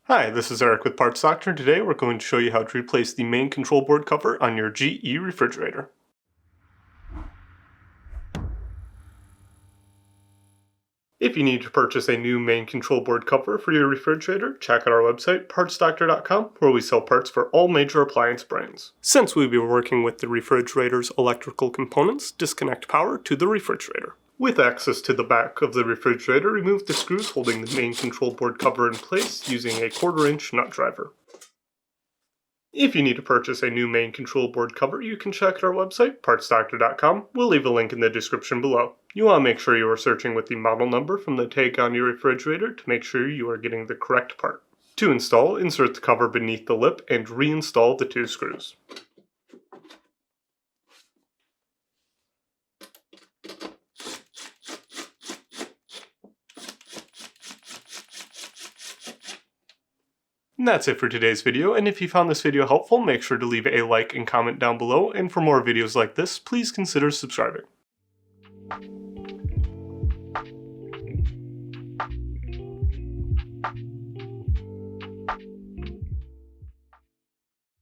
Hi, this is Eric with Parts Doctor. Today we're going to show you how to replace the main control board cover on your GE refrigerator. If you need to purchase a new main control board cover for your refrigerator, check out our website, partsdoctor.com, where we sell parts for all major appliance brands. Since we'll be working with the refrigerator's electrical components, disconnect power to the refrigerator. With access to the back of the refrigerator, remove the screws holding the main control board cover in place using a 1/4-inch nut driver. If you need to purchase a new main control board cover, you can check out our website, partsdoctor.com. We'll leave a link in the description below. You want to make sure you are searching with the model number from the tag on your refrigerator to make sure you are getting the correct part. To install, insert the cover beneath the lip and reinstall the 2 screws. And that's it for today's video, and if you found this video helpful, make sure to leave a like and comment down below, and for more videos like this, please consider subscribing.